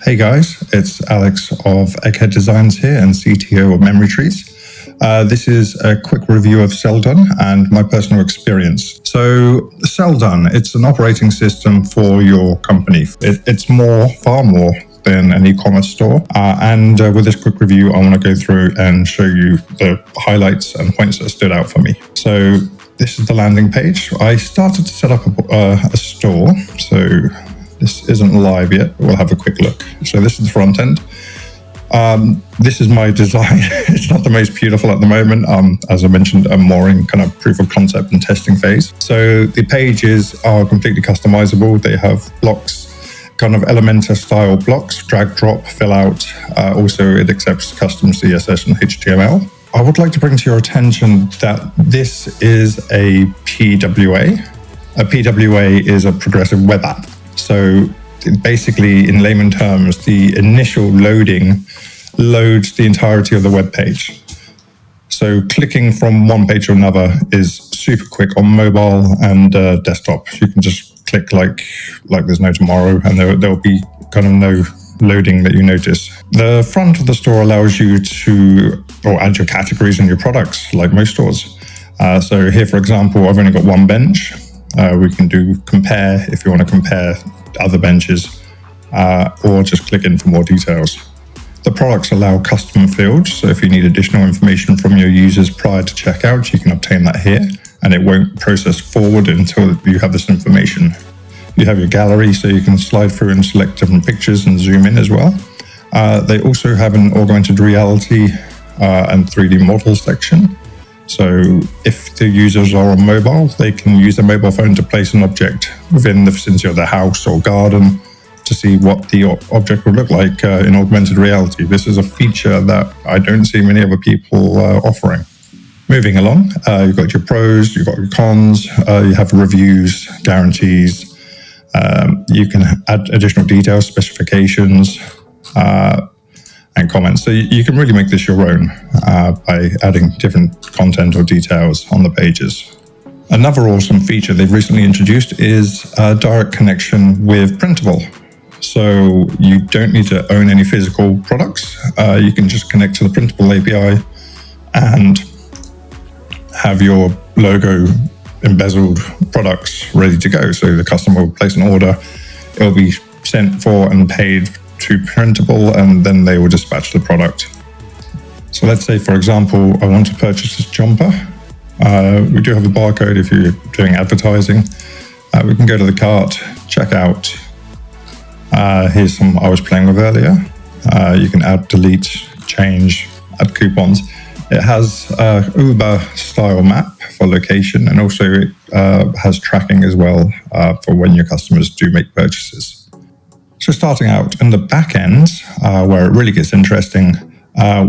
Hey guys, it's Alex of Egghead Designs here and CTO of Memory Trees. This is a quick review of Selldone and my personal experience. So Selldone, it's an operating system for your company. It's far more than an e-commerce store. And with this quick review, I want to go through and show you the highlights and points that stood out for me. So this is the landing page. I started to set up a store. So this isn't live yet. We'll have a quick look. So this is the front end. This is my design. It's not the most beautiful at the moment. As I mentioned, I'm more in kind of proof of concept and testing phase. So the pages are completely customizable. They have blocks, kind of Elementor style blocks, drag, drop, fill out. Also, it accepts custom CSS and HTML. I would like to bring to your attention that this is a PWA. A PWA is a progressive web app. So basically, in layman terms, the initial loading loads the entirety of the web page. So clicking from one page to another is super quick on mobile and desktop. You can just click like there's no tomorrow, and there'll be kind of no loading that you notice. The front of the store allows you to add your categories and your products like most stores. So here, for example, I've only got one bench. We can do compare if you want to compare other benches, or just click in for more details. The products allow custom fields, so if you need additional information from your users prior to checkout, you can obtain that here, and it won't process forward until you have this information. You have your gallery, so you can slide through and select different pictures and zoom in as well. They also have an augmented reality and 3D model section. So if the users are on mobile, they can use their mobile phone to place an object within the vicinity of their house or garden to see what the object would look like in augmented reality. This is a feature that I don't see many other people offering. Moving along, you've got your pros, you've got your cons, you have reviews, guarantees. You can add additional details, specifications, and comments. So you can really make this your own by adding different content or details on the pages. Another awesome feature they've recently introduced is a direct connection with Printable. So you don't need to own any physical products. You can just connect to the Printable API and have your logo embezzled products ready to go. So the customer will place an order, it'll be sent for and paid to Printable, and then they will dispatch the product. So let's say, for example, I want to purchase this jumper. We do have a barcode if you're doing advertising. We can go to the cart, check out. Here's some I was playing with earlier. You can add, delete, change, add coupons. It has a Uber style map for location, and also it has tracking as well for when your customers do make purchases. So starting out in the back end, where it really gets interesting,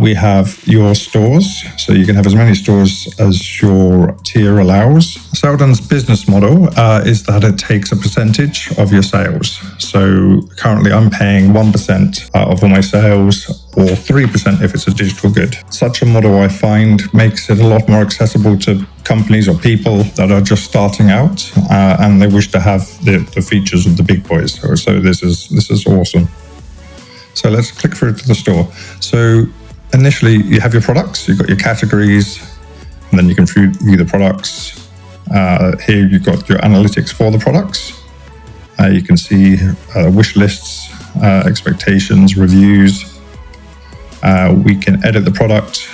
we have your stores. So you can have as many stores as your tier allows. Selldone's business model is that it takes a percentage of your sales. So currently I'm paying 1% of all my sales, or 3% if it's a digital good. Such a model, I find, makes it a lot more accessible to companies or people that are just starting out and they wish to have the features of the big boys. So this is awesome. So let's click through to the store. So initially you have your products, you've got your categories, and then you can view the products. Here you've got your analytics for the products. You can see wish lists, expectations, reviews. We can edit the product,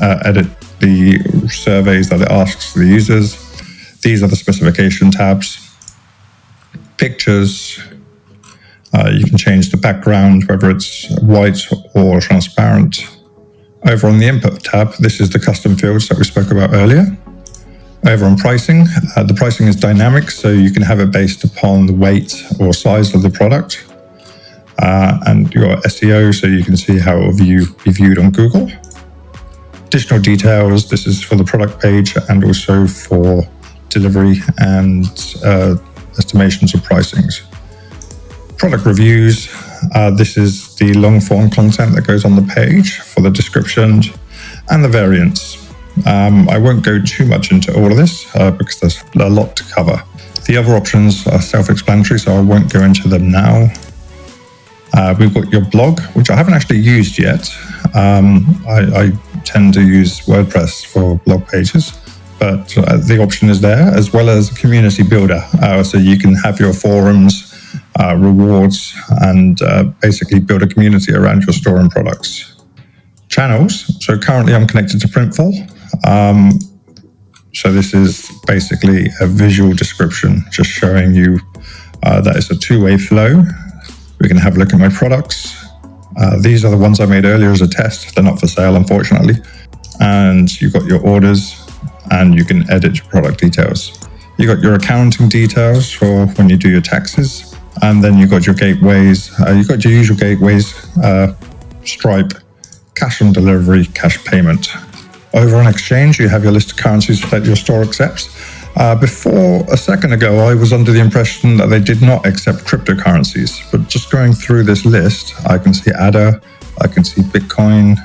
edit the surveys that it asks the users. These are the specification tabs. Pictures. You can change the background, whether it's white or transparent. Over on the input tab, this is the custom fields that we spoke about earlier. Over on pricing, the pricing is dynamic, so you can have it based upon the weight or size of the product. And your SEO, so you can see how it will be viewed on Google. Additional details, this is for the product page and also for delivery and estimations of pricings. Product reviews, this is the long form content that goes on the page for the description and the variants. I won't go too much into all of this because there's a lot to cover. The other options are self-explanatory, so I won't go into them now. We've got your blog, which I haven't actually used yet. I tend to use WordPress for blog pages, but the option is there, as well as community builder. So you can have your forums, rewards, and basically build a community around your store and products. Channels. So currently I'm connected to Printful. So this is basically a visual description, just showing you that it's a two-way flow. We can have a look at my products. These are the ones I made earlier as a test. They're not for sale, unfortunately. And you've got your orders, and you can edit your product details. You've got your accounting details for when you do your taxes. And then you've got your gateways. You've got your usual gateways, Stripe, cash on delivery, cash payment. Over on Exchange, you have your list of currencies that your store accepts. Before a second ago, I was under the impression that they did not accept cryptocurrencies. But just going through this list, I can see ADA, I can see Bitcoin.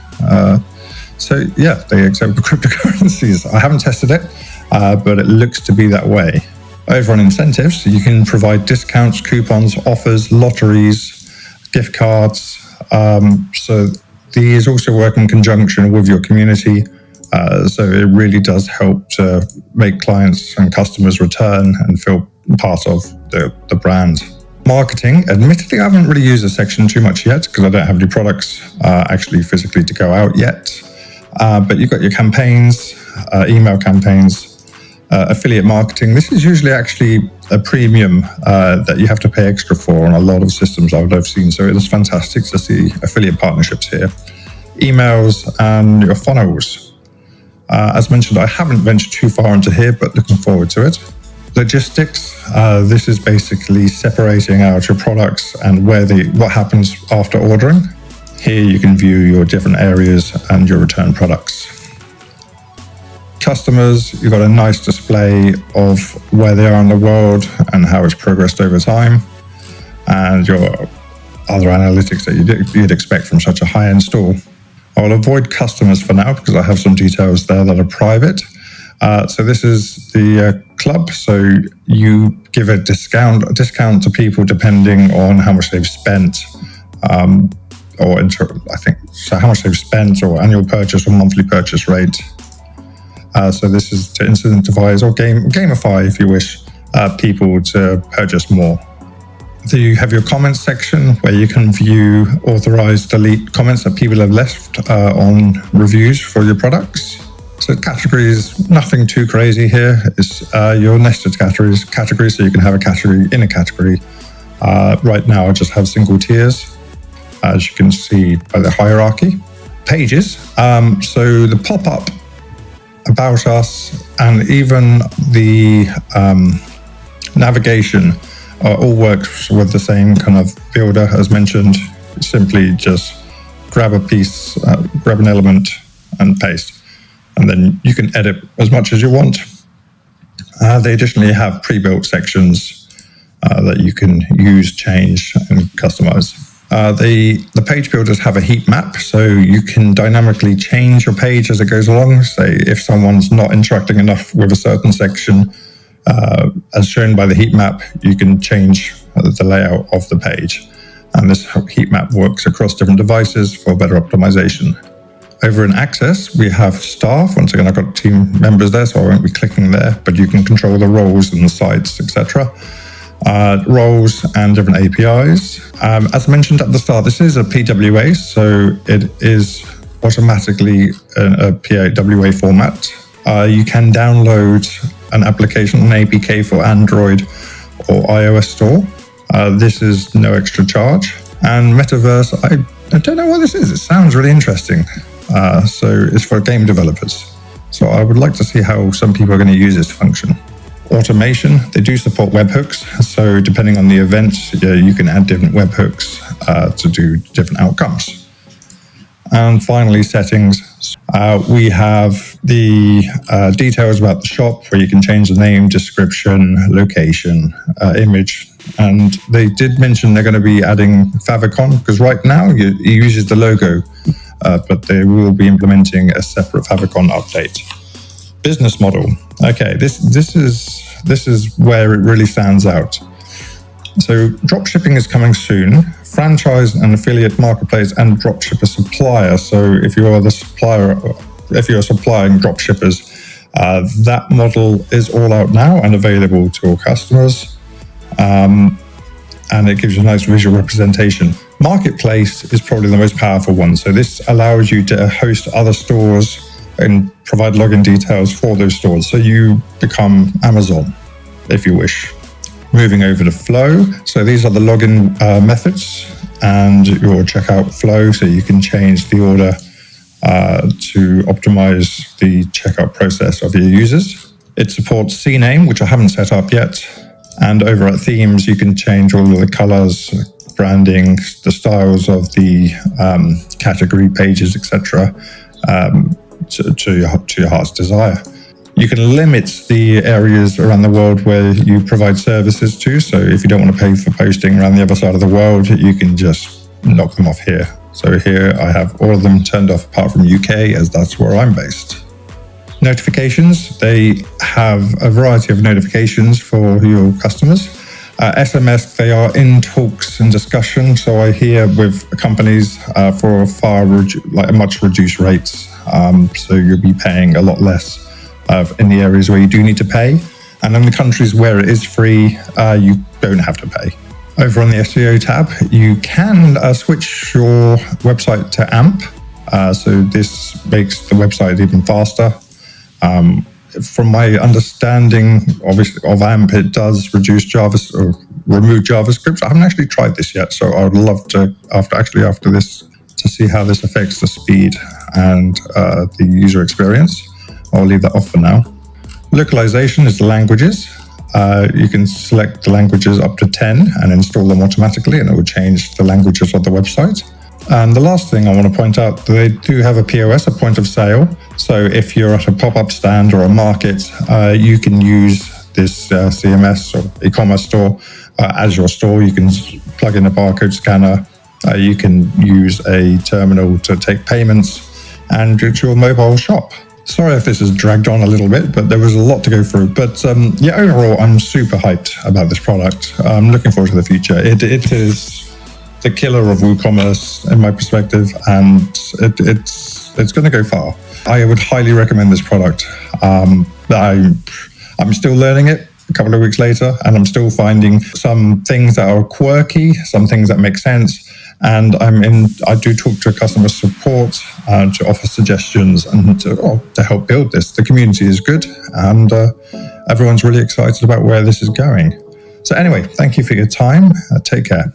So yeah, they accept cryptocurrencies. I haven't tested it, but it looks to be that way. Over on incentives, you can provide discounts, coupons, offers, lotteries, gift cards. So these also work in conjunction with your community. So it really does help to make clients and customers return and feel part of the brand. Marketing, admittedly, I haven't really used this section too much yet because I don't have any products actually physically to go out yet. But you've got your campaigns, email campaigns, affiliate marketing. This is usually actually a premium that you have to pay extra for on a lot of systems I've seen. So it is fantastic to see affiliate partnerships here. Emails and your funnels. As mentioned, I haven't ventured too far into here, but looking forward to it. Logistics. This is basically separating out your products and what happens after ordering. Here you can view your different areas and your return products. Customers, you've got a nice display of where they are in the world and how it's progressed over time, and your other analytics that you'd expect from such a high-end store. I'll avoid customers for now because I have some details there that are private. So this is the club. So you give a discount to people depending on how much they've spent, how much they've spent, or annual purchase or monthly purchase rate. So this is to incentivize or gamify, if you wish, people to purchase more. So you have your comments section where you can view, authorize, delete comments that people have left on reviews for your products. So categories, nothing too crazy here. It's your nested categories, so you can have a category in a category. Right now I just have single tiers, as you can see by the hierarchy. Pages, so the pop-up, about us, and even the navigation all works with the same kind of builder as mentioned. Simply just grab a piece, grab an element and paste, and then you can edit as much as you want. They additionally have pre-built sections that you can use, change and customize. The page builders have a heat map, so you can dynamically change your page as it goes along. Say if someone's not interacting enough with a certain section, as shown by the heat map, you can change the layout of the page. And this heat map works across different devices for better optimization. Over in Access, we have staff. Once again, I've got team members there, so I won't be clicking there, but you can control the roles and the sites, etc. Roles and different APIs. As mentioned at the start, this is a PWA, so it is automatically a PWA format. You can download an application, an APK for Android or iOS store. This is no extra charge. And Metaverse, I don't know what this is. It sounds really interesting. So it's for game developers. So I would like to see how some people are going to use this function. Automation, they do support webhooks. So depending on the event, you can add different webhooks to do different outcomes. And finally, settings. We have the details about the shop where you can change the name, description, location, image. And they did mention they're going to be adding favicon, because right now it uses the logo, but they will be implementing a separate favicon update. Business model. Okay, this is where it really stands out. So drop shipping is coming soon franchise and affiliate marketplace and dropshipper supplier. So if you are the supplier, if you're supplying dropshippers, that model is all out now and available to all customers. And it gives you a nice visual representation. Marketplace is probably the most powerful one. So this allows you to host other stores and provide login details for those stores. So you become Amazon, if you wish. Moving over to Flow. So these are the login methods and your checkout flow. So you can change the order to optimize the checkout process of your users. It supports CNAME, which I haven't set up yet. And over at Themes, you can change all of the colors, branding, the styles of the category pages, etc., to your heart's desire. You can limit the areas around the world where you provide services to. So if you don't want to pay for posting around the other side of the world, you can just knock them off here. So here I have all of them turned off apart from UK, as that's where I'm based. Notifications, they have a variety of notifications for your customers. SMS, they are in talks and discussion. So I hear with companies for much reduced rates. So you'll be paying a lot less in the areas where you do need to pay. And in the countries where it is free, you don't have to pay. Over on the SEO tab, you can switch your website to AMP. So this makes the website even faster. From my understanding, obviously, of AMP, it does remove JavaScript. I haven't actually tried this yet, so I would love to, after this, to see how this affects the speed and the user experience. I'll leave that off for now. Localization is the languages. You can select the languages up to 10 and install them automatically, and it will change the languages of the website. And the last thing I want to point out, they do have a POS, a point of sale. So if you're at a pop-up stand or a market, you can use this CMS or e-commerce store as your store. You can plug in a barcode scanner. You can use a terminal to take payments, and it's your mobile shop. Sorry if this has dragged on a little bit, but there was a lot to go through. But yeah, overall, I'm super hyped about this product. I'm looking forward to the future. It is the killer of WooCommerce in my perspective, and it's going to go far. I would highly recommend this product. I'm still learning it a couple of weeks later, and I'm still finding some things that are quirky, some things that make sense. And I do talk to customer support to offer suggestions and to help build this. The community is good, and everyone's really excited about where this is going. So anyway, thank you for your time. Take care.